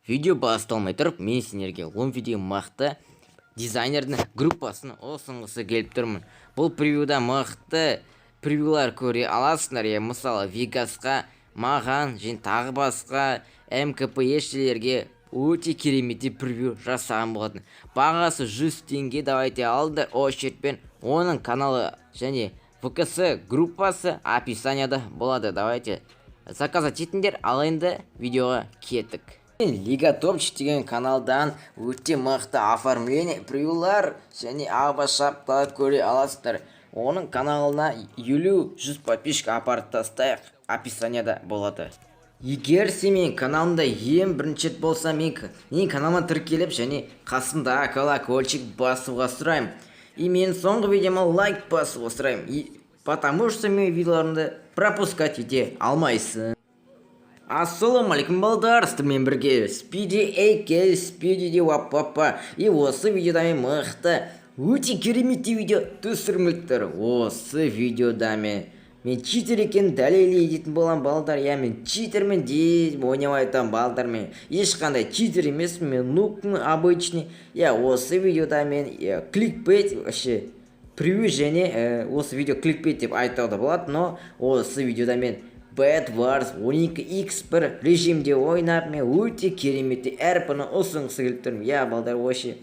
Видео басталмай тұрып, мен сендерге лом видео мықты дизайнердің группасын ұсынғысы келіп тұрмын. Бұл превьюда мықты превьюлар көре аласыңдар. Мысалы, Вегасқа, маған және тағы басқа МКП-шілерге өте кереметті превью жасаған болатын. Бағасы 100 теңге. Давайте алды очередьпен. Оның каналы және ВКС группасы описанияда болады. Давайте заказать етіңдер. Ал енді видеоға кеттік. Лига Топчик деген каналдан өте мықты оформление превьюлар және ағба шапталар көре аласыздар. Оның каналына 50-100 подписчик апарып тастайық, описанияда болады. Егер сен менің каналымда ең бірінші рет болса, менің каналыма тіркеліп және қасымда колокольчик басуға сұраймын. И мен соңғы видеома лайк басуға сұраймын. Потому что мен видеоларымды пропускать ете алмайсың. Ассалаумалейкум балдар, сіздермен бірге Спиди Эйке, Спиди де ваппапа. И осы видеода мен мықты өте кереметті видео түсірмектір. Осы видеода мен читер екен дәлелей дейтін болам балдар. Мен читермен дейін ойнамайтын балдар. Мен ешқандай читер емес, мен нукмын обычный. Осы видеода мен кликбейт вообще превью және осы видео кликбейт деп айтуға болады. Но осы видеода мен Bad Wars 12x1 режимде ойнап, мен өте кереметті әрпіні ұсынғысы келіп тұрмын. Балдар вообще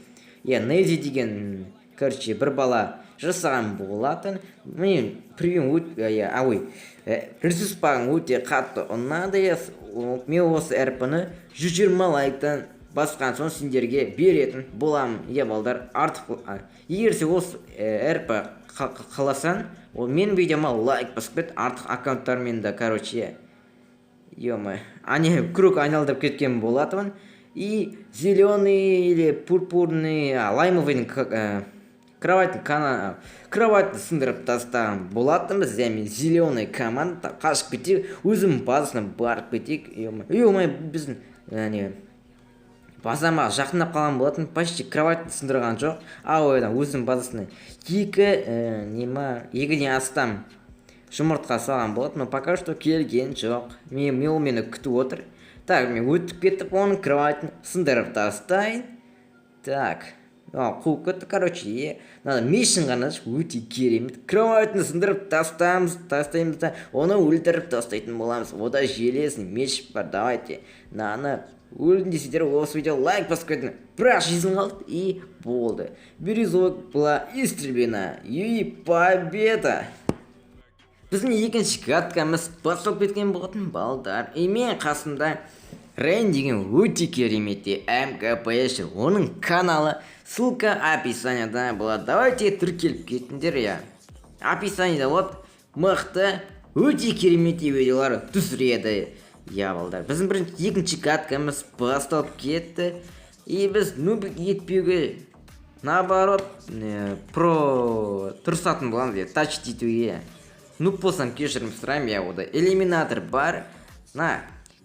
Нези деген бір бала жасаған болатын. Мен превью ресурспағын өте қатты ұнады. Мен осы әрпіні 120 лайктан басқан соң сендерге беретін боламын. Балдар, артық егер сен осы әрпі қаласан, мен видеома лайк басып кет, артық аккаунттармен да, круг айналдырып кеткен болатымын. И зеленый или пурпурный лаймовый кровать сындырып тастаған болатынбыз. Мен зеленый команда қашып кетейік, өзім базасына барып кетейік. Біздің базама жақындап қалған болатын, почти кровать сындырған жоқ. Өзім базасына екіден астам жұмыртқа салған болатын, но пока что келген жоқ. Мені күтіп отыр. Мен өтіп кеттіп, оның кроватын сындырып тастайын. Қуып кетті, надо мишін ғана өте керемет. Кроватын сындырып тастаймыз да, оны өлтіріп тастайтын боламыз. Ода железін меш бар. Давайте өлдің десейдер, осы видео лайк басып кетің. Бірақ жизнь қалды и болды. Бирюзовая была истреблена. И победа! Біздің екінші каткамыз басталып кеткен болатын балдар. И мен қасымда Рейн деген өте кереметті МКП-ші. Оның каналы ссылка описанияда болады. Давайте тіркеліп кетіңдер. Описанияда вот мықты өте кереметті видеолар түсіреді. Балдар, біздің екінші каткамыз басталып кетті. И біз нубик етпеуге, наоборот, тұрсатын боламыз, тач етуге. Нуб болсам кешірім сұраймын. Ода элиминатор бар.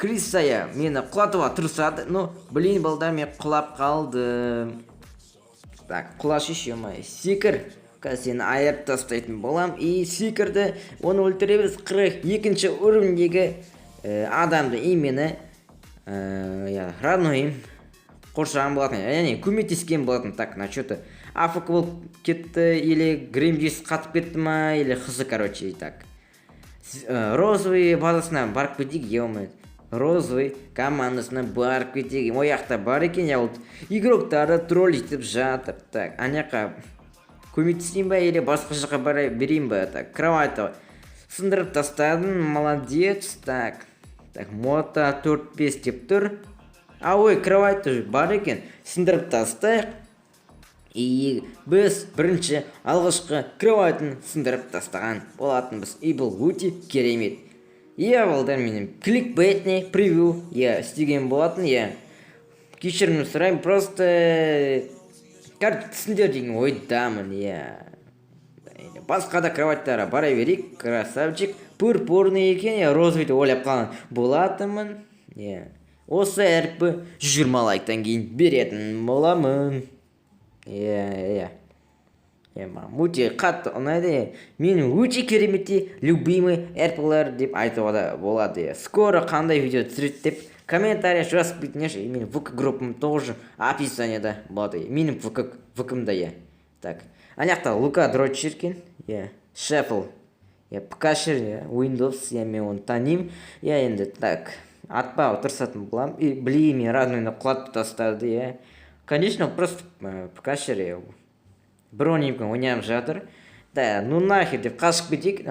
Крисая мені құлатуға тұрсады. Но, балдар, мен құлап қалдым. Құлаш еще секір. Сені айырып тастайтын болам. И секірді, оны өлтіреміз. 42-ші уровендегі адамды имені родной қоршаған болатын, көмектескен болатын. Насчеты афк болып кетті, или гримдис қатып кетті ма, или қызы, розовый базасына барып кетейік, розовый командасына барып кетейік. Ояқта бар екен, игроктарды троллитіп жатыр. Аняқа көмектесейін ба, или басқа жаққа берейін ба. Кровайты сындырып тастадым, молодец. Мота 4-5 деп тұр. Кровайты бар екен, сындырып тастайық. И біз бірінші алғашқы кровайтын сындырып тастаған болатынбыз. И бұл өте керемет. Балдар, менің кликбейтный превью істеген болатын. Кешірім сұрайым, просто түсіндер деген ойдамын. Басқа да кроваттары бара берейік. Красавчик, пурпурный екен, розовый ойлап қалған болатымын. Осы әрпі 120 лайктан кейін беретін боламын. Өте қатты ұнайды. Мен өте кереметті любимый әрпілер деп айтуға да болады. Скоро қандай видео түсіреді деп комментарий жазып кетіңдерші. Менің ВК группам тоже описаниеда болады. Менің ВК-мда, иә. Так. Ана жақта Лука дрочер екен. Иә. Шеффл. Иә, ПКшер, Windows, иә, мен оны танимын. Иә, енді так. Атпауы тырысатын боламын. И білеймін, роднойны құлатып тастады, иә. Конечно, просто ПКшер, иә. Бронемкін ойнап жатыр. Да, ну нахер деп қашып кетейік.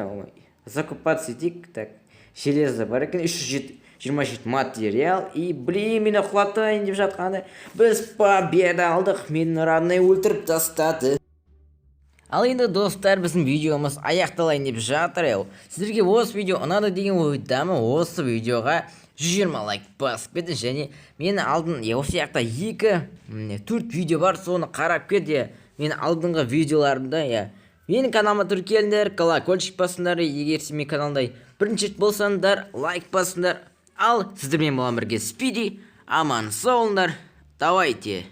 Закупаться етейік. Так, железо бар екен. 327 материал. И мені құлатайын деп жатқанда біз победа алдық. Мені родной өлтіріп тастады. Ал енді достар, біздің видеомыз аяқталайын деп жатыр. Сіздерге осы видео ұнады деген ойдамын. Осы видеоға 120 лайк басып кетті. Және мені алдын, осы жақта 2-4 видео бар, соны қарап кет. Мен алдыңғы видеоларымда, менің каналыма тіркеліңдер, колокольчик басыңдар. Егер сен менің каналымда бірінші рет болсаңдар, лайк басыңдар. Ал сіздермен болған бірге Спиди, аман сау болыңдар. Давайте.